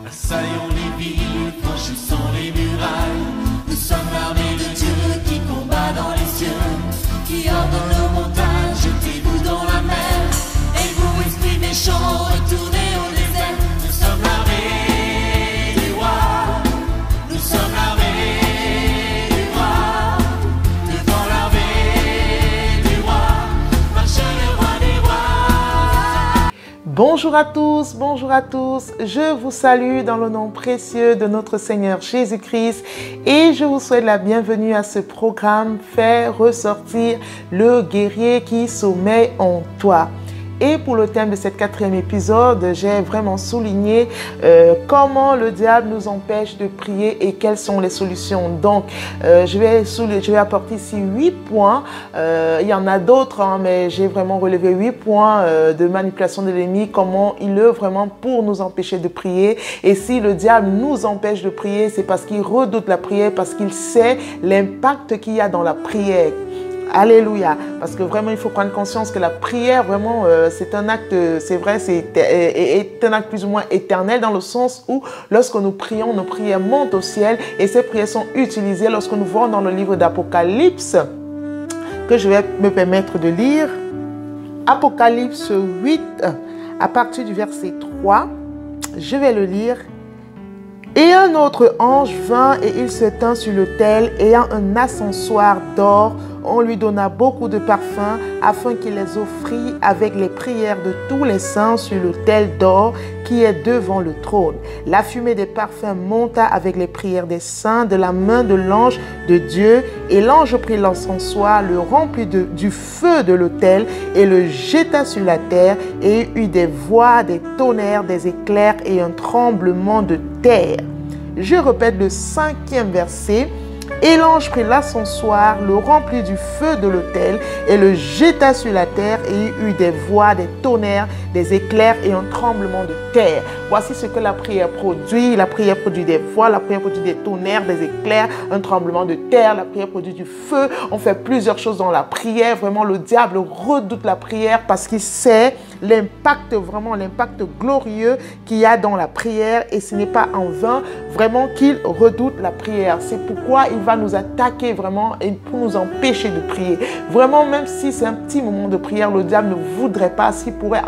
Assaillons les villes, franchissons les murailles. Nous sommes l'armée de Dieu qui combat dans les cieux, qui ordonne nos montagnes, jetez-vous dans la mer. Et vous, esprits méchants, retournez au désert. Nous sommes l'armée du roi, nous sommes l'armée du roi. Devant l'armée du roi, marche le roi des rois. Bonjour à tous, je vous salue dans le nom précieux de notre Seigneur Jésus-Christ et je vous souhaite la bienvenue à ce programme Faire ressortir le guerrier qui sommeille en toi. Et pour le thème de cet 4e épisode, j'ai vraiment souligné comment le diable nous empêche de prier et quelles sont les solutions. Donc, je vais apporter ici 8 points. Il y en a d'autres, hein, mais j'ai vraiment relevé 8 points de manipulation de l'ennemi, comment il œuvre vraiment pour nous empêcher de prier. Et si le diable nous empêche de prier, c'est parce qu'il redoute la prière, parce qu'il sait l'impact qu'il y a dans la prière. Alléluia, parce que vraiment il faut prendre conscience que la prière vraiment c'est un acte, c'est vrai, est un acte plus ou moins éternel dans le sens où lorsque nous prions, nos prières montent au ciel et ces prières sont utilisées lorsque nous voyons dans le livre d'Apocalypse que je vais me permettre de lire. Apocalypse 8 à partir du verset 3, je vais le lire. Et un autre ange vint et il se tint sur l'autel, ayant un ascensoir d'or. On lui donna beaucoup de parfums afin qu'il les offrît avec les prières de tous les saints sur l'autel d'or qui est devant le trône. La fumée des parfums monta avec les prières des saints de la main de l'ange de Dieu. Et l'ange prit l'encensoir, le remplit du feu de l'autel et le jeta sur la terre. Et il y eut des voix, des tonnerres, des éclairs et un tremblement de terre. Je répète le 5e verset. Et l'ange prit l'ascensoir, le remplit du feu de l'autel et le jeta sur la terre. Et il y eut des voix, des tonnerres, des éclairs et un tremblement de terre. Voici ce que la prière produit. La prière produit des voix, la prière produit des tonnerres, des éclairs, un tremblement de terre. La prière produit du feu. On fait plusieurs choses dans la prière. Vraiment, le diable redoute la prière parce qu'il sait l'impact, vraiment l'impact glorieux qu'il y a dans la prière. Et ce n'est pas en vain vraiment qu'il redoute la prière. C'est pourquoi il va nous attaquer vraiment et pour nous empêcher de prier. Vraiment, même si c'est un petit moment de prière, le diable ne voudrait pas, s'il pouvait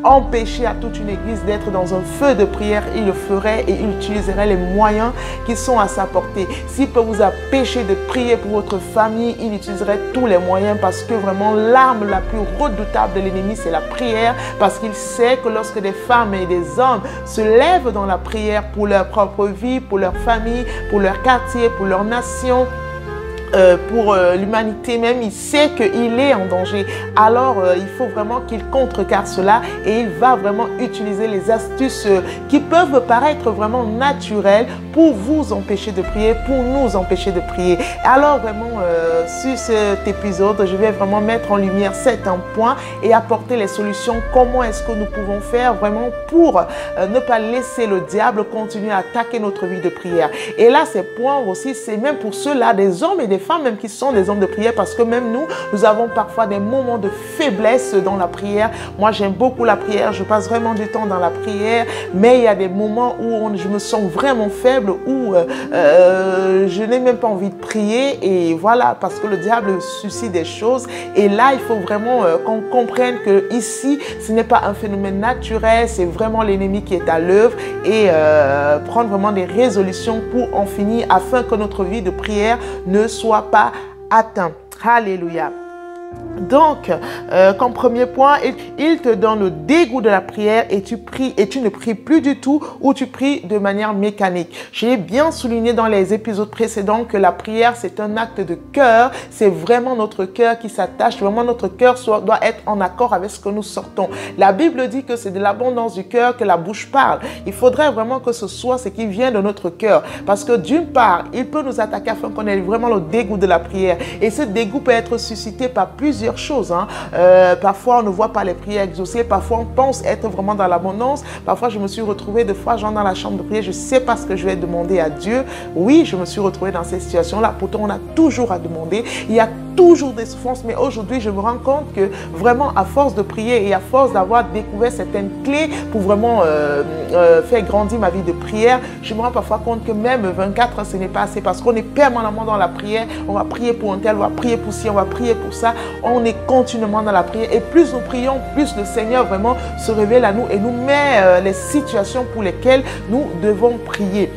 empêcher à toute une église d'être dans un feu de prière, il le ferait et il utiliserait les moyens qui sont à sa portée. S'il peut vous empêcher de prier pour votre famille, il utiliserait tous les moyens parce que vraiment l'arme la plus redoutable de l'ennemi, c'est la prière, parce qu'il sait que lorsque des femmes et des hommes se lèvent dans la prière pour leur propre vie, pour leur famille, pour leur quartier, pour leur nation, pour l'humanité même, il sait qu'il est en danger. Alors, il faut vraiment qu'il contrecarre cela et il va vraiment utiliser les astuces qui peuvent paraître vraiment naturelles pour vous empêcher de prier, pour nous empêcher de prier. Alors, vraiment, sur cet épisode, je vais vraiment mettre en lumière certains points et apporter les solutions. Comment est-ce que nous pouvons faire vraiment pour ne pas laisser le diable continuer à attaquer notre vie de prière. Et là, ces points aussi, c'est même pour ceux-là, des hommes et des femmes même qui sont des hommes de prière, parce que même nous avons parfois des moments de faiblesse dans la prière. Moi, j'aime beaucoup la prière, je passe vraiment du temps dans la prière, mais il y a des moments où je me sens vraiment faible, où je n'ai même pas envie de prier, et voilà, parce que le diable suscite des choses. Et là, il faut vraiment qu'on comprenne que ici, ce n'est pas un phénomène naturel, c'est vraiment l'ennemi qui est à l'œuvre, et prendre vraiment des résolutions pour en finir, afin que notre vie de prière ne soit pas atteinte. Alléluia. Donc, comme premier point, il te donne le dégoût de la prière et tu pries et tu ne pries plus du tout ou tu pries de manière mécanique. J'ai bien souligné dans les épisodes précédents que la prière, c'est un acte de cœur. C'est vraiment notre cœur qui s'attache. Vraiment, notre cœur doit être en accord avec ce que nous sortons. La Bible dit que c'est de l'abondance du cœur que la bouche parle. Il faudrait vraiment que ce soit ce qui vient de notre cœur. Parce que d'une part, il peut nous attaquer afin qu'on ait vraiment le dégoût de la prière. Et ce dégoût peut être suscité par plusieurs choses. Parfois, on ne voit pas les prières exaucées. Parfois, on pense être vraiment dans l'abondance. Parfois, je me suis retrouvée des fois, genre dans la chambre de prière, je ne sais pas ce que je vais demander à Dieu. Oui, je me suis retrouvée dans ces situations-là. Pourtant, on a toujours à demander. Il y a toujours des souffrances, mais aujourd'hui, je me rends compte que vraiment, à force de prier et à force d'avoir découvert certaines clés pour vraiment faire grandir ma vie de prière, je me rends parfois compte que même 24 heures, ce n'est pas assez parce qu'on est permanemment dans la prière. On va prier pour un tel, on va prier pour ci, on va prier pour ça. On est continuellement dans la prière et plus nous prions, plus le Seigneur vraiment se révèle à nous et nous met les situations pour lesquelles nous devons prier.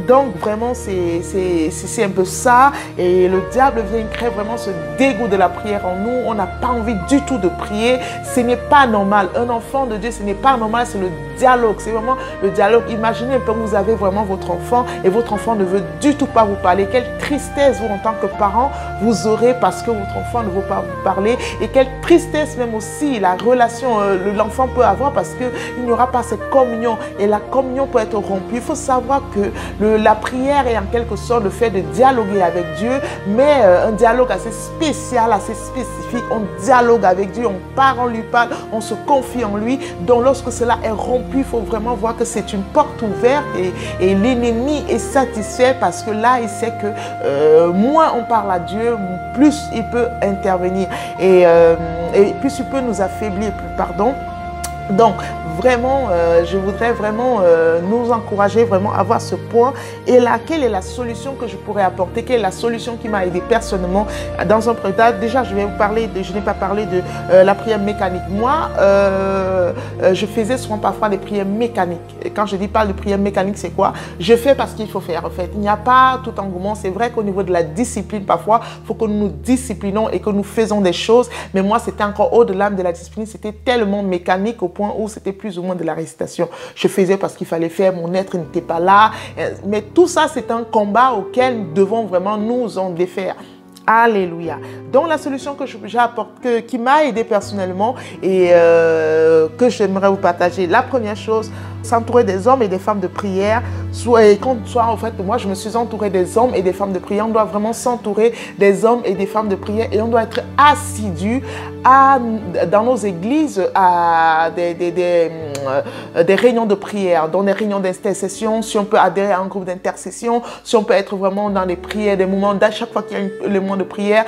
Donc vraiment c'est un peu ça et le diable vient créer vraiment ce dégoût de la prière en nous. On n'a pas envie du tout de prier, ce n'est pas normal. Un enfant de Dieu, ce n'est pas normal, c'est le dialogue, c'est vraiment le dialogue. Imaginez un peu que vous avez vraiment votre enfant et votre enfant ne veut du tout pas vous parler. Quelle tristesse vous en tant que parent vous aurez parce que votre enfant ne veut pas vous parler et quelle tristesse même aussi la relation l'enfant peut avoir parce qu'il n'y aura pas cette communion et la communion peut être rompue. Il faut savoir que la prière est en quelque sorte le fait de dialoguer avec Dieu, mais un dialogue assez spécial, assez spécifique. On dialogue avec Dieu, on parle, on lui parle, on se confie en lui. Donc lorsque cela est rompu, il faut vraiment voir que c'est une porte ouverte et l'ennemi est satisfait parce que là, il sait que moins on parle à Dieu, plus il peut intervenir et plus il peut nous affaiblir, pardon. Donc, vraiment, je voudrais vraiment nous encourager vraiment à voir ce point. Et là, quelle est la solution que je pourrais apporter? Quelle est la solution qui m'a aidé personnellement dans un premier temps? Déjà, je vais vous parler je n'ai pas parlé de la prière mécanique. Moi, je faisais souvent parfois des prières mécaniques. Et quand je dis pas de prière mécanique, c'est quoi? Je fais parce qu'il faut faire. En fait, il n'y a pas tout engouement. C'est vrai qu'au niveau de la discipline, parfois, il faut que nous nous disciplinons et que nous faisons des choses. Mais moi, c'était encore au-delà de la discipline. C'était tellement mécanique au point où c'était plus ou moins de la récitation. Je faisais parce qu'il fallait faire, mon être n'était pas là. Mais tout ça, c'est un combat auquel nous devons vraiment nous en défaire. Alléluia. Donc la solution que j'apporte, qui m'a aidé personnellement et que j'aimerais vous partager, la première chose, s'entourer des hommes et des femmes de prière. En fait, moi je me suis entourée des hommes et des femmes de prière. On doit vraiment s'entourer des hommes et des femmes de prière et on doit être assidus dans nos églises à des réunions de prière, dans des réunions d'intercession, si on peut adhérer à un groupe d'intercession, si on peut être vraiment dans les prières, des moments, à chaque fois qu'il y a le moment de prière,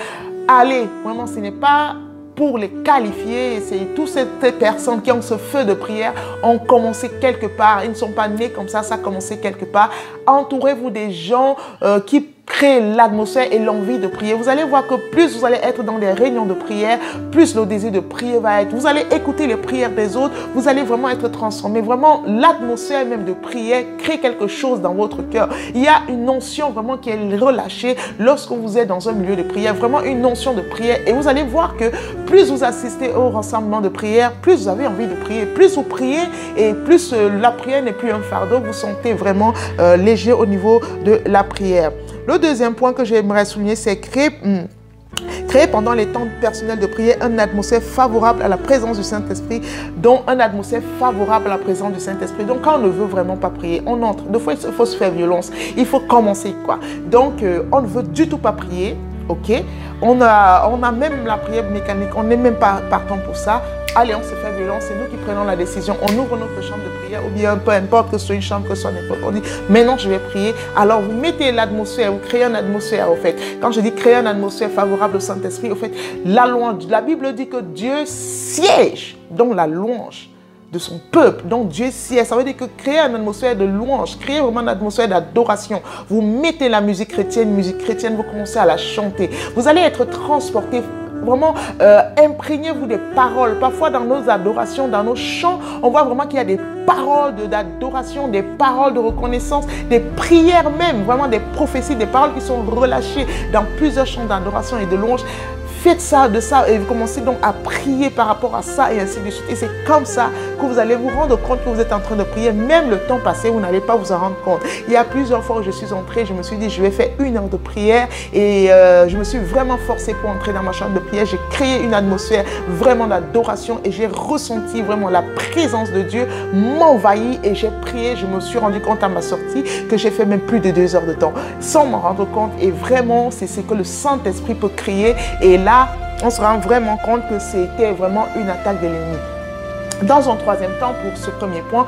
allez, vraiment ce n'est pas pour les qualifier, c'est toutes ces personnes qui ont ce feu de prière ont commencé quelque part, ils ne sont pas nés comme ça, ça a commencé quelque part. Entourez-vous des gens qui créer l'atmosphère et l'envie de prier. Vous allez voir que plus vous allez être dans des réunions de prière, plus le désir de prier va être. Vous allez écouter les prières des autres, vous allez vraiment être transformé. Vraiment, l'atmosphère même de prière crée quelque chose dans votre cœur. Il y a une onction vraiment qui est relâchée lorsque vous êtes dans un milieu de prière. Vraiment une onction de prière. Et vous allez voir que plus vous assistez au rassemblement de prière, plus vous avez envie de prier. Plus vous priez et plus la prière n'est plus un fardeau. Vous sentez vraiment léger au niveau de la prière. Le deuxième point que j'aimerais souligner, c'est créer pendant les temps personnels de prière une atmosphère favorable à la présence du Saint-Esprit, donc une atmosphère favorable à la présence du Saint-Esprit. Donc quand on ne veut vraiment pas prier, on entre. Des fois, il faut se faire violence. Il faut commencer quoi. Donc on ne veut du tout pas prier. Ok, on a même la prière mécanique, on n'est même pas partant pour ça. Allez, on se fait violence, c'est nous qui prenons la décision. On ouvre notre chambre de prière ou bien peu importe que ce soit une chambre, que ce soit n'importe. On dit, maintenant je vais prier. Alors vous mettez l'atmosphère, vous créez une atmosphère au fait. Quand je dis créer une atmosphère favorable au Saint-Esprit, au fait, la louange. La Bible dit que Dieu siège dans la louange de son peuple. Donc Dieu siège. Ça veut dire que créer une atmosphère de louange, créer vraiment une atmosphère d'adoration. Vous mettez la musique chrétienne, vous commencez à la chanter. Vous allez être transporté. Vraiment, imprégnez-vous des paroles. Parfois, dans nos adorations, dans nos chants, on voit vraiment qu'il y a des paroles d'adoration, des paroles de reconnaissance, des prières même, vraiment des prophéties, des paroles qui sont relâchées dans plusieurs chants d'adoration et de louange. Faites ça, de ça, et vous commencez donc à prier par rapport à ça et ainsi de suite. Et c'est comme ça que vous allez vous rendre compte que vous êtes en train de prier. Même le temps passé, vous n'allez pas vous en rendre compte. Il y a plusieurs fois où je suis entrée, je me suis dit, je vais faire 1 heure de prière. Et je me suis vraiment forcée pour entrer dans ma chambre de prière. J'ai créé une atmosphère vraiment d'adoration et j'ai ressenti vraiment la présence de Dieu m'envahir. Et j'ai prié, je me suis rendu compte à ma sortie que j'ai fait même plus de 2 heures de temps sans m'en rendre compte. Et vraiment, c'est ce que le Saint-Esprit peut créer. Et là, on se rend vraiment compte que c'était vraiment une attaque de l'ennemi. Dans un troisième temps, pour ce premier point,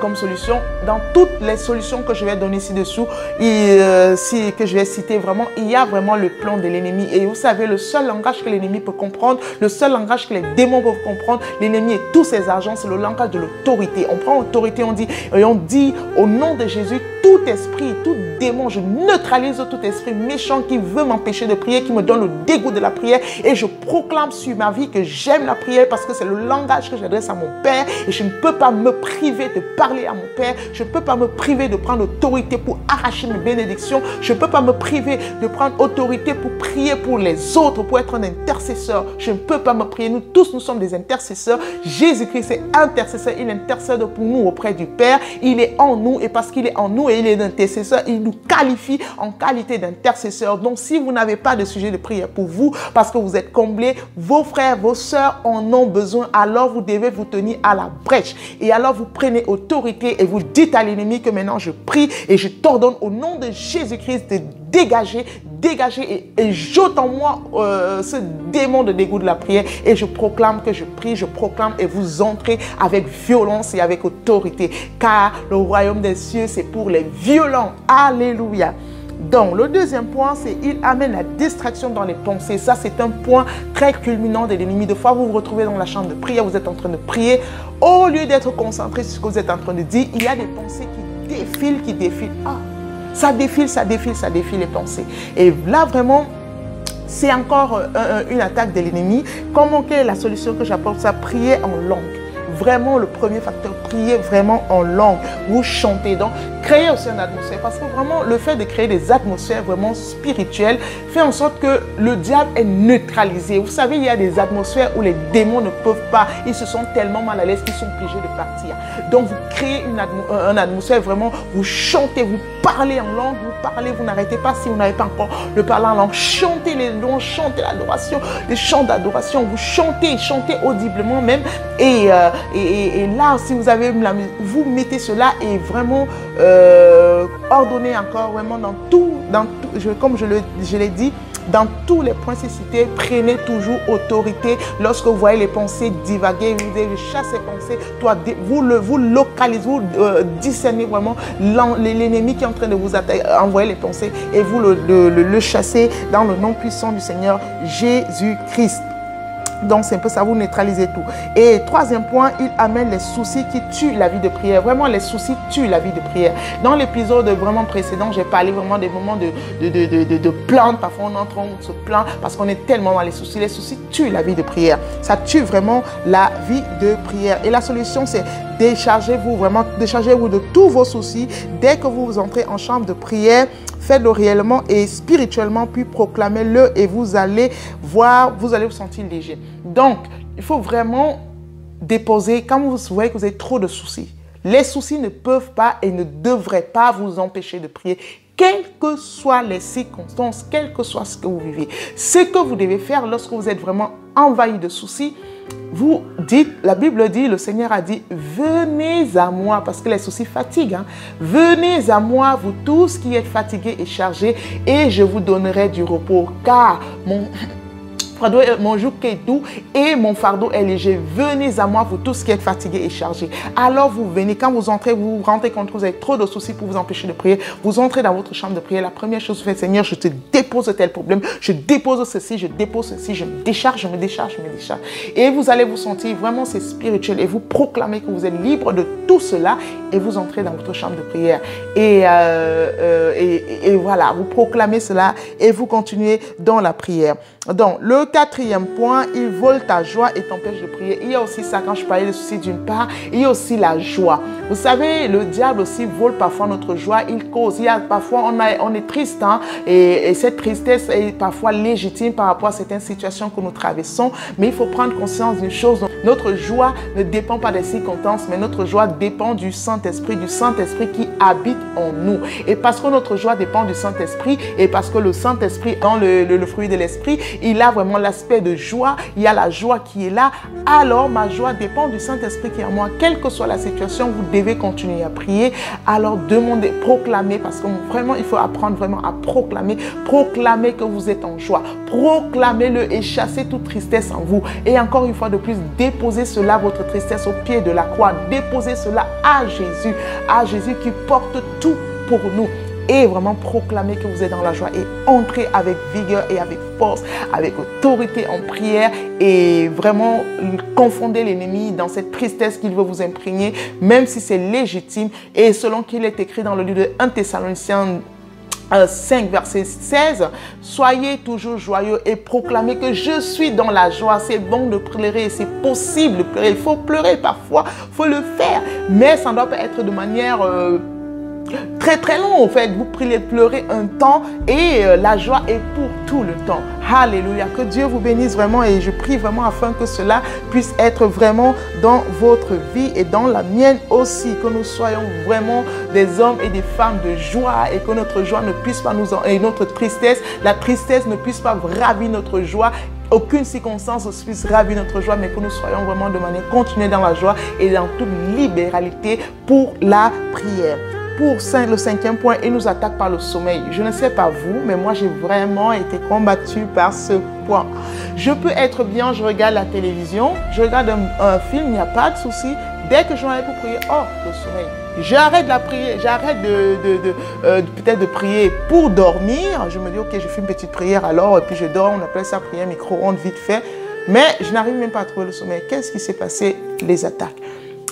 comme solution, dans toutes les solutions que je vais donner ci-dessous, que je vais citer vraiment, il y a vraiment le plan de l'ennemi. Et vous savez, le seul langage que l'ennemi peut comprendre, le seul langage que les démons peuvent comprendre, l'ennemi et tous ses agents, c'est le langage de l'autorité. On prend l'autorité, on dit au nom de Jésus, tout esprit, tout démon, je neutralise tout esprit méchant qui veut m'empêcher de prier, qui me donne le dégoût de la prière. Et je proclame sur ma vie que j'aime la prière parce que c'est le langage que j'adresse à mon Père. Et je ne peux pas me priver de parler à mon Père. Je ne peux pas me priver de prendre autorité pour arracher mes bénédictions. Je ne peux pas me priver de prendre autorité pour prier pour les autres, pour être un intercesseur. Je ne peux pas me prier. Nous tous, nous sommes des intercesseurs. Jésus-Christ est intercesseur. Il intercède pour nous auprès du Père. Il est en nous et parce qu'il est en nous et il est intercesseur, il nous qualifie en qualité d'intercesseur. Donc, si vous n'avez pas de sujet de prière pour vous, parce que vous êtes comblés, vos frères, vos sœurs en ont besoin, alors vous devez vous tenir à la brèche. Et alors, vous prenez autorité et vous dites à l'ennemi que maintenant, je prie et je t'ordonne au nom de Jésus-Christ de dégager et jette en moi ce démon de dégoût de la prière et je proclame que je prie, je proclame et vous entrez avec violence et avec autorité car le royaume des cieux c'est pour les violents. Alléluia. Donc, le deuxième point, c'est il amène la distraction dans les pensées. Ça, c'est un point très culminant de l'ennemi. Des fois, vous vous retrouvez dans la chambre de prière, vous êtes en train de prier. Au lieu d'être concentré sur ce que vous êtes en train de dire, il y a des pensées qui défilent. Ah, ça défile les pensées. Et là, vraiment, c'est encore une attaque de l'ennemi. Comment, quelle est la solution que j'apporte? Ça, prier en langue. Vraiment, le premier facteur, prier vraiment en langue. Vous chantez. Donc, créer aussi une atmosphère. Parce que vraiment, le fait de créer des atmosphères vraiment spirituelles fait en sorte que le diable est neutralisé. Vous savez, il y a des atmosphères où les démons ne peuvent pas. Ils se sentent tellement mal à l'aise qu'ils sont obligés de partir. Donc, vous créez une atmosphère vraiment. Vous chantez, vous parlez en langue. Vous parlez, vous n'arrêtez pas si vous n'avez pas encore le parler en langue. Chantez les louanges, chantez l'adoration, les chants d'adoration. Vous chantez audiblement même. Et là, si vous avez la musique, vous mettez cela et vraiment ordonnez encore vraiment dans tout comme je l'ai dit, dans tous les points cités, prenez toujours autorité. Lorsque vous voyez les pensées divaguer, vous devez chasser les pensées, vous localisez, vous discernez vraiment l'ennemi qui est en train de vous envoyer les pensées et vous le chassez dans le nom puissant du Seigneur Jésus-Christ. Donc, c'est un peu ça, vous neutralisez tout. Et troisième point, il amène les soucis qui tuent la vie de prière. Vraiment, les soucis tuent la vie de prière. Dans l'épisode vraiment précédent, j'ai parlé vraiment des moments de plainte. Parfois, on est en train de se plaindre parce qu'on est tellement dans les soucis. Les soucis tuent la vie de prière. Ça tue vraiment la vie de prière. Et la solution, c'est déchargez-vous de tous vos soucis. Dès que vous entrez en chambre de prière, faites-le réellement et spirituellement, puis proclamez-le et vous allez vous sentir léger. Donc, il faut vraiment déposer, quand vous voyez que vous avez trop de soucis, les soucis ne peuvent pas et ne devraient pas vous empêcher de prier. Quelles que soient les circonstances, quel que soit ce que vous vivez, ce que vous devez faire lorsque vous êtes vraiment envahi de soucis, vous dites, la Bible dit, le Seigneur a dit, venez à moi, parce que les soucis fatiguent. Hein. Venez à moi, vous tous qui êtes fatigués et chargés, et je vous donnerai du repos, car mon joug est doux et mon fardeau est léger. Venez à moi, vous tous qui êtes fatigués et chargés. Alors vous venez, quand vous rentrez compte que vous avez trop de soucis pour vous empêcher de prier, vous entrez dans votre chambre de prière. La première chose que vous faites, Seigneur, je te dépose tel problème, je dépose ceci, je me décharge, je me décharge. Et vous allez vous sentir vraiment, c'est spirituel, et vous proclamez que vous êtes libre de tout cela, et vous entrez dans votre chambre de prière. Et voilà, vous proclamez cela, et vous continuez dans la prière. Donc, le quatrième point, il vole ta joie et t'empêche de prier. Il y a aussi ça, quand je parlais de soucis d'une part, il y a aussi la joie. Vous savez, le diable aussi vole parfois notre joie, il cause. Il y a parfois, on est triste, hein, et cette tristesse est parfois légitime par rapport à certaines situations que nous traversons. Mais il faut prendre conscience d'une chose, notre joie ne dépend pas des circonstances, mais notre joie dépend du Saint-Esprit qui habite en nous. Et parce que notre joie dépend du Saint-Esprit, et parce que le Saint-Esprit, dans le fruit de l'Esprit, il a vraiment vraiment l'aspect de joie, il y a la joie qui est là, alors ma joie dépend du Saint-Esprit qui est en moi. Quelle que soit la situation, vous devez continuer à prier. Alors demandez, proclamez, parce que vraiment, il faut apprendre vraiment à proclamer. Proclamez que vous êtes en joie. Proclamez-le et chassez toute tristesse en vous. Et encore une fois de plus, déposez cela, votre tristesse, au pied de la croix. Déposez cela à Jésus qui porte tout pour nous. Et vraiment proclamer que vous êtes dans la joie et entrez avec vigueur et avec force, avec autorité en prière et vraiment confondez l'ennemi dans cette tristesse qu'il veut vous imprégner, même si c'est légitime. Et selon qu'il est écrit dans le livre de 1 Thessaloniciens 5, verset 16, soyez toujours joyeux et proclamez que je suis dans la joie. C'est bon de pleurer, c'est possible de pleurer. Il faut pleurer parfois, il faut le faire, mais ça ne doit pas être de manière très long. En fait, vous pleurez un temps et la joie est pour tout le temps. Alléluia. Que Dieu vous bénisse vraiment et je prie vraiment afin que cela puisse être vraiment dans votre vie et dans la mienne aussi. Que nous soyons vraiment des hommes et des femmes de joie et que notre joie ne puisse pas nous et notre tristesse, la tristesse ne puisse pas ravir notre joie. Aucune circonstance ne puisse ravir notre joie, mais que nous soyons vraiment de manière continue dans la joie et dans toute libéralité pour la prière. Pour le 5e point, il nous attaque par le sommeil. Je ne sais pas vous, mais moi j'ai vraiment été combattue par ce point. Je peux être bien, je regarde la télévision, je regarde un film, il n'y a pas de souci. Dès que je m'en vais pour prier, oh, le sommeil. J'arrête la prière, j'arrête peut-être de prier pour dormir. Je me dis, ok, je fais une petite prière alors, et puis je dors, on appelle ça prière micro-ondes vite fait. Mais je n'arrive même pas à trouver le sommeil. Qu'est-ce qui s'est passé? Les attaques.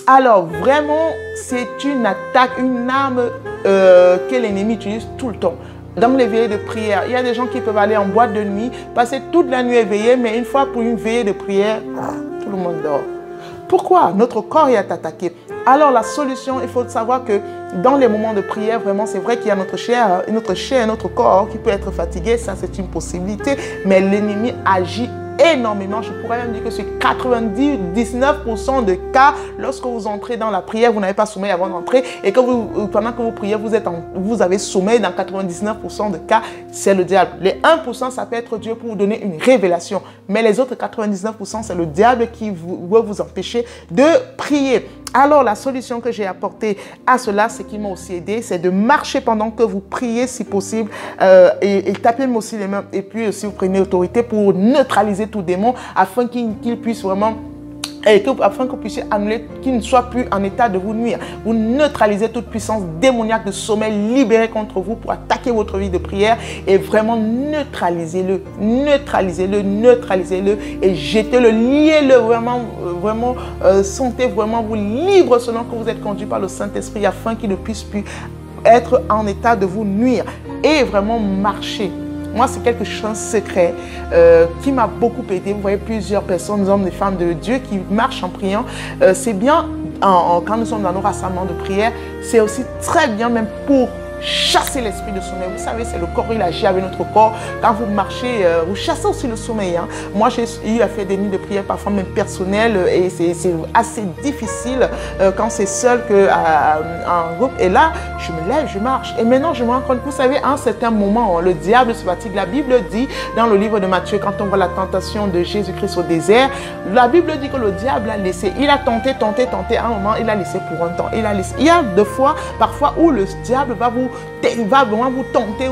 Alors vraiment, c'est une attaque, une arme que l'ennemi utilise tout le temps. Dans les veillées de prière, il y a des gens qui peuvent aller en boîte de nuit, passer toute la nuit éveillé, mais une fois pour une veillée de prière, tout le monde dort. Pourquoi? Notre corps est attaqué. Alors la solution, il faut savoir que dans les moments de prière, vraiment, c'est vrai qu'il y a notre chair, notre corps qui peut être fatigué, ça c'est une possibilité, mais l'ennemi agit énormément. Je pourrais même dire que sur 99% de cas, lorsque vous entrez dans la prière, vous n'avez pas sommeil avant d'entrer et que pendant que vous priez, vous avez sommeil. Dans 99% de cas, c'est le diable. Les 1%, ça peut être Dieu pour vous donner une révélation. Mais les autres 99%, c'est le diable qui veut vous empêcher de prier. Alors, la solution que j'ai apportée à cela, c'est qui m'a aussi aidé, c'est de marcher pendant que vous priez si possible et tapez aussi les mains. Et puis aussi, vous prenez autorité pour neutraliser tout démon afin qu'il puisse vraiment... afin que vous puissiez annuler, qu'il ne soit plus en état de vous nuire. Vous neutralisez toute puissance démoniaque de sommeil libérée contre vous pour attaquer votre vie de prière et vraiment neutralisez-le, neutralisez-le, neutralisez-le et jetez-le, liez-le vraiment, sentez vraiment vous libre selon que vous êtes conduit par le Saint-Esprit afin qu'il ne puisse plus être en état de vous nuire et vraiment marcher. Moi, c'est quelque chose de secret qui m'a beaucoup aidé. Vous voyez plusieurs personnes, hommes et femmes de Dieu qui marchent en priant. C'est bien quand nous sommes dans nos rassemblements de prière. C'est aussi très bien même pour chasser l'esprit de sommeil. Vous savez, c'est le corps, il agit avec notre corps. Quand vous marchez, vous chassez aussi le sommeil. Hein. Moi, j'ai eu à faire des nuits de prière, parfois même personnelles, et c'est assez difficile quand c'est seul qu'en groupe. Et là, je me lève, je marche. Et maintenant, je me rends compte que, vous savez, à un certain moment, le diable se fatigue. La Bible dit, dans le livre de Matthieu, quand on voit la tentation de Jésus-Christ au désert, la Bible dit que le diable a laissé. Il a tenté. À un moment, il a laissé pour un temps. Il y a deux fois, parfois, où le diable il va vraiment vous tenter.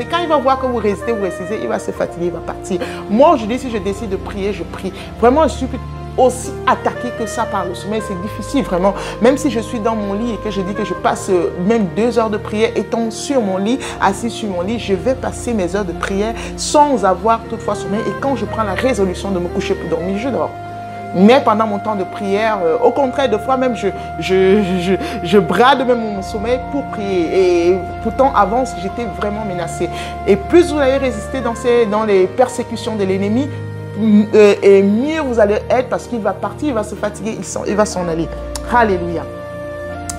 Quand il va voir que vous résistez, il va se fatiguer, il va partir. Moi, aujourd'hui, si je décide de prier, je prie. Vraiment, je suis aussi attaqué que ça par le sommeil. C'est difficile, vraiment. Même si je suis dans mon lit et que je dis que je passe même 2 heures de prière, étant sur mon lit, assis sur mon lit, je vais passer mes heures de prière sans avoir toutefois sommeil. Et quand je prends la résolution de me coucher pour dormir, je dors. Mais pendant mon temps de prière, au contraire, des fois même, je brade même mon sommeil pour prier. Et pourtant, avant, j'étais vraiment menacée. Et plus vous allez résister dans les persécutions de l'ennemi, et mieux vous allez être parce qu'il va partir, il va se fatiguer, il va s'en aller. Alléluia.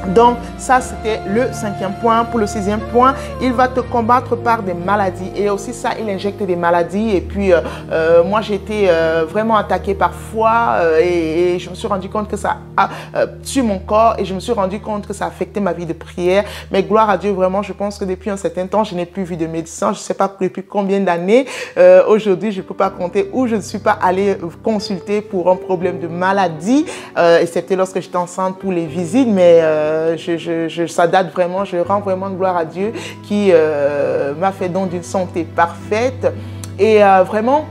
Donc, ça, c'était le 5e point. Pour le 6e point, il va te combattre par des maladies. Et aussi, ça, il injecte des maladies. Et puis, moi, j'ai été vraiment attaquée parfois et je me suis rendu compte que ça a tué mon corps et je me suis rendu compte que ça affectait ma vie de prière. Mais gloire à Dieu, vraiment, je pense que depuis un certain temps, je n'ai plus vu de médecin. Je ne sais pas depuis combien d'années. Aujourd'hui, je ne peux pas compter où je ne suis pas allée consulter pour un problème de maladie. Excepté lorsque j'étais enceinte pour les visites. Mais ça date vraiment, je rends vraiment gloire à Dieu qui m'a fait don d'une santé parfaite. Et vraiment,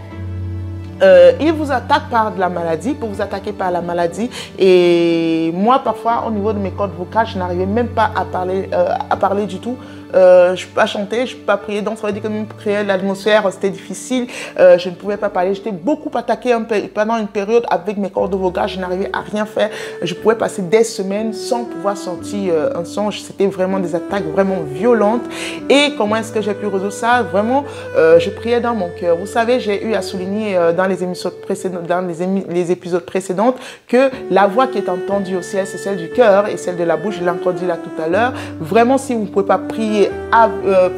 il vous attaque par de la maladie, pour vous attaquer par la maladie. Et moi, parfois, au niveau de mes cordes vocales, je n'arrivais même pas à parler du tout. Je ne peux pas chanter, je ne peux pas prier. Donc, ça veut dire que même prier, l'atmosphère, c'était difficile. Je ne pouvais pas parler. J'étais beaucoup attaquée pendant une période avec mes cordes vocales. Je n'arrivais à rien faire. Je pouvais passer des semaines sans pouvoir sortir un son. C'était vraiment des attaques vraiment violentes. Et comment est-ce que j'ai pu résoudre ça? Vraiment, je priais dans mon cœur. Vous savez, j'ai eu à souligner dans les émissions précédentes, dans les épisodes précédents, que la voix qui est entendue au ciel, c'est celle du cœur et celle de la bouche. Je l'ai encore dit là tout à l'heure. Vraiment, si vous ne pouvez pas prier,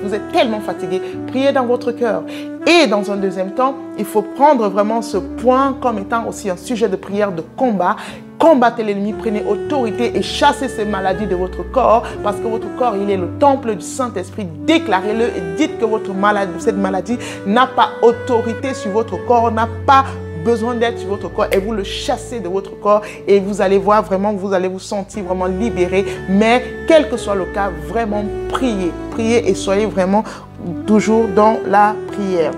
vous êtes tellement fatigué, priez dans votre cœur. Et dans un deuxième temps, il faut prendre vraiment ce point comme étant aussi un sujet de prière de combat. Combattez l'ennemi, prenez autorité et chassez ces maladies de votre corps, parce que votre corps, il est le temple du Saint-Esprit. Déclarez-le et dites que cette maladie n'a pas autorité sur votre corps, n'a pas besoin d'être sur votre corps, et vous le chassez de votre corps et vous allez voir vraiment, vous allez vous sentir vraiment libéré. Mais quel que soit le cas, vraiment priez, priez et soyez vraiment toujours dans la prière.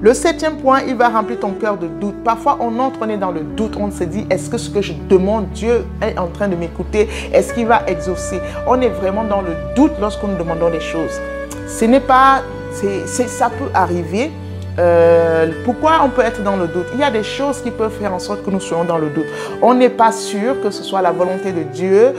Le 7e point, il va remplir ton cœur de doute. Parfois, on est dans le doute. On se dit, est-ce que ce que je demande, Dieu est en train de m'écouter? Est-ce qu'il va exaucer? On est vraiment dans le doute lorsque nous demandons des choses. Ce n'est pas... ça peut arriver. Pourquoi on peut être dans le doute? Il y a des choses qui peuvent faire en sorte que nous soyons dans le doute. On n'est pas sûr que ce soit la volonté de Dieu,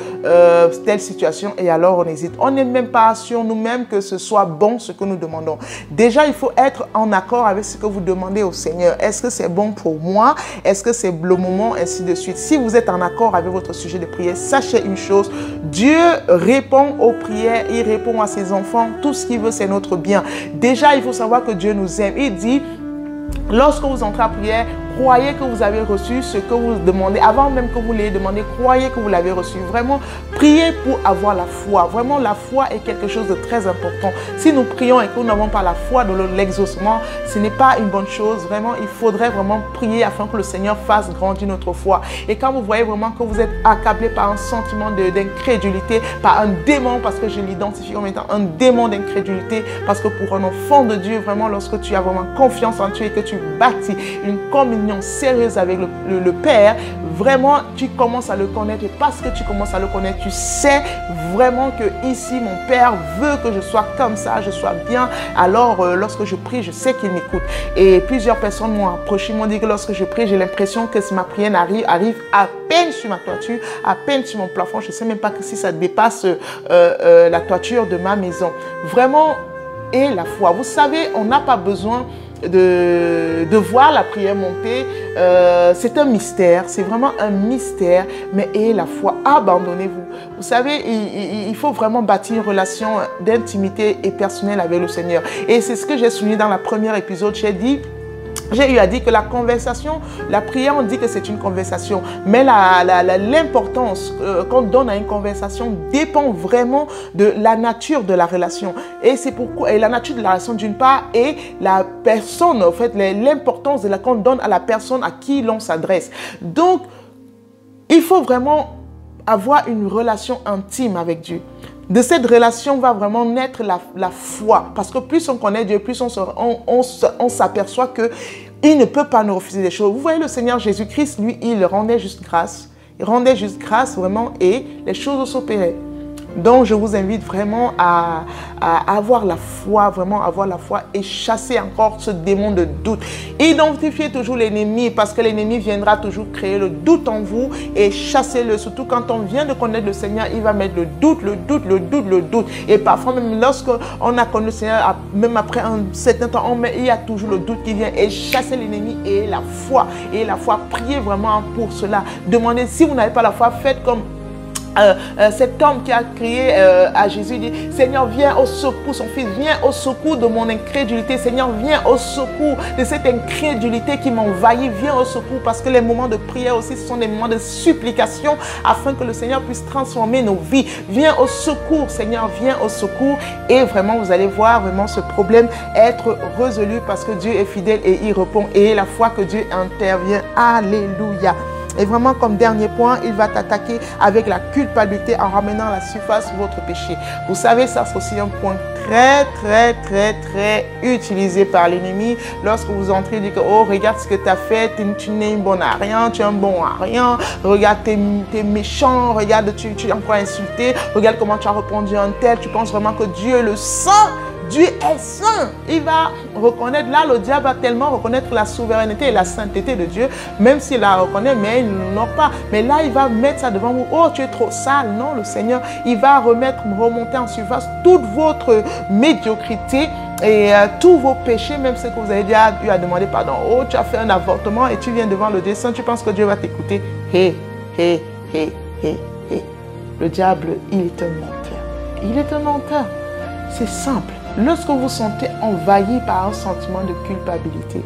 telle situation, et alors on hésite. On n'est même pas sûr nous-mêmes que ce soit bon ce que nous demandons. Déjà, il faut être en accord avec ce que vous demandez au Seigneur. Est-ce que c'est bon pour moi? Est-ce que c'est le moment? Ainsi de suite. Si vous êtes en accord avec votre sujet de prière, sachez une chose, Dieu répond aux prières, il répond à ses enfants. Tout ce qu'il veut, c'est notre bien. Déjà, il faut savoir que Dieu nous aime. Il dit, lorsque vous entrez à prière, croyez que vous avez reçu ce que vous demandez. Avant même que vous l'ayez demandé, croyez que vous l'avez reçu. Vraiment, priez pour avoir la foi. Vraiment, la foi est quelque chose de très important. Si nous prions et que nous n'avons pas la foi de l'exaucement, ce n'est pas une bonne chose. Vraiment, il faudrait vraiment prier afin que le Seigneur fasse grandir notre foi. Et quand vous voyez vraiment que vous êtes accablé par un sentiment d'incrédulité, par un démon, parce que je l'identifie comme étant un démon d'incrédulité, parce que pour un enfant de Dieu, vraiment, lorsque tu as vraiment confiance en Dieu et que tu bâtis une communion sérieuse avec le Père, vraiment tu commences à le connaître, et parce que tu commences à le connaître, tu sais vraiment que ici mon Père veut que je sois comme ça, je sois bien. Alors lorsque je prie, je sais qu'il m'écoute. Et plusieurs personnes m'ont approché, m'ont dit que lorsque je prie, j'ai l'impression que ma prière arrive à peine sur ma toiture, à peine sur mon plafond. Je ne sais même pas que si ça dépasse la toiture de ma maison. Vraiment, et la foi. Vous savez, on n'a pas besoin de voir la prière monter. C'est un mystère, c'est vraiment un mystère, mais ayez la foi, abandonnez-vous. Vous savez, il faut vraiment bâtir une relation d'intimité et personnelle avec le Seigneur. Et c'est ce que j'ai souligné dans le premier épisode. J'ai eu à dire que la conversation, la prière, on dit que c'est une conversation, mais l'importance qu'on donne à une conversation dépend vraiment de la nature de la relation. Et c'est pourquoi, et la nature de la relation d'une part, et la personne, en fait, l'importance qu'on donne à la personne à qui l'on s'adresse. Donc, il faut vraiment avoir une relation intime avec Dieu. De cette relation va vraiment naître la foi. Parce que plus on connaît Dieu, plus on s'aperçoit qu'il ne peut pas nous refuser des choses. Vous voyez, le Seigneur Jésus-Christ, lui, il rendait juste grâce. Il rendait juste grâce vraiment et les choses s'opéraient. Donc, je vous invite vraiment à avoir la foi, vraiment avoir la foi et chasser encore ce démon de doute. Identifiez toujours l'ennemi parce que l'ennemi viendra toujours créer le doute en vous et chassez-le. Surtout quand on vient de connaître le Seigneur, il va mettre le doute, le doute, le doute, le doute. Et parfois, même lorsqu'on a connu le Seigneur, même après un certain temps, il y a toujours le doute qui vient et chasser l'ennemi et la foi. Et la foi, priez vraiment pour cela. Demandez, si vous n'avez pas la foi, faites comme cet homme qui a crié à Jésus, dit, Seigneur, viens au secours, son fils, viens au secours de mon incrédulité. Seigneur, viens au secours de cette incrédulité qui m'envahit. Viens au secours parce que les moments de prière aussi, ce sont des moments de supplication afin que le Seigneur puisse transformer nos vies. Viens au secours, Seigneur, viens au secours. Et vraiment, vous allez voir vraiment ce problème être résolu parce que Dieu est fidèle et il répond. Et la fois que Dieu intervient, alléluia. Et vraiment, comme dernier point, il va t'attaquer avec la culpabilité en ramenant à la surface votre péché. Vous savez, ça c'est aussi un point très utilisé par l'ennemi. Lorsque vous entrez, il dit que, oh, regarde ce que tu as fait, tu n'es bon à rien, tu es un bon à rien, regarde, tu es méchant, regarde, tu es encore insulté, regarde comment tu as répondu à un tel, tu penses vraiment que Dieu le sent. Dieu est saint. Il va reconnaître, là le diable va tellement reconnaître la souveraineté et la sainteté de Dieu, même s'il la reconnaît, mais il ne l'a pas. Mais là, il va mettre ça devant vous. Oh, tu es trop sale. Non, le Seigneur, il va remonter en surface toute votre médiocrité et tous vos péchés, même ce que vous avez déjà eu à demander pardon. Oh, tu as fait un avortement et tu viens devant le Dieu saint, tu penses que Dieu va t'écouter. Le diable, il est un menteur. Il est un menteur. C'est simple. Lorsque vous vous sentez envahi par un sentiment de culpabilité,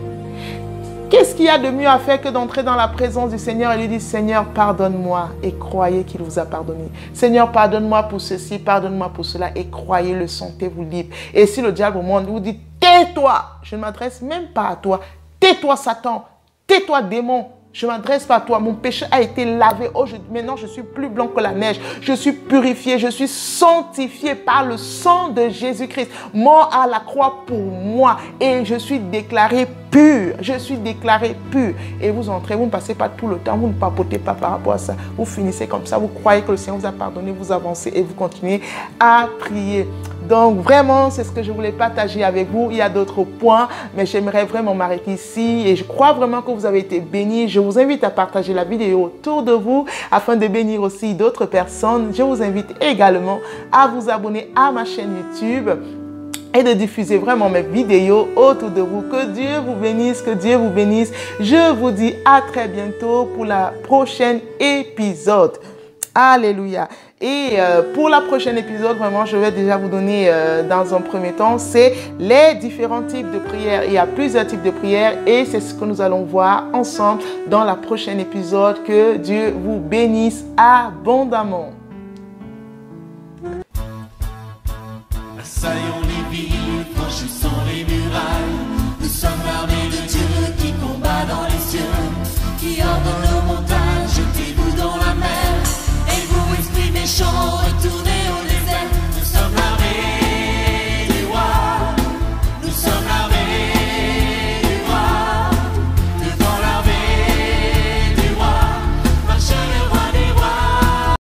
qu'est-ce qu'il y a de mieux à faire que d'entrer dans la présence du Seigneur et lui dire, Seigneur, pardonne-moi, et croyez qu'il vous a pardonné. Seigneur, pardonne-moi pour ceci, pardonne-moi pour cela, et croyez-le, sentez-vous libre. Et si le diable vous dit, tais-toi, je ne m'adresse même pas à toi, tais-toi Satan, tais-toi démon, je ne m'adresse pas à toi. Mon péché a été lavé. Oh, maintenant, je suis plus blanc que la neige. Je suis purifié. Je suis sanctifié par le sang de Jésus-Christ. Mort à la croix pour moi. Et je suis déclaré pur. Je suis déclaré pur. Et vous entrez, vous ne passez pas tout le temps. Vous ne papotez pas par rapport à ça. Vous finissez comme ça. Vous croyez que le Seigneur vous a pardonné. Vous avancez et vous continuez à prier. Donc vraiment, c'est ce que je voulais partager avec vous. Il y a d'autres points, mais j'aimerais vraiment m'arrêter ici. Et je crois vraiment que vous avez été bénis. Je vous invite à partager la vidéo autour de vous afin de bénir aussi d'autres personnes. Je vous invite également à vous abonner à ma chaîne YouTube et de diffuser vraiment mes vidéos autour de vous. Que Dieu vous bénisse, que Dieu vous bénisse. Je vous dis à très bientôt pour la prochaine épisode. Alléluia. Et pour la prochaine épisode, vraiment, je vais déjà vous donner dans un premier temps, c'est les différents types de prières. Il y a plusieurs types de prières et c'est ce que nous allons voir ensemble dans la prochaine épisode. Que Dieu vous bénisse abondamment.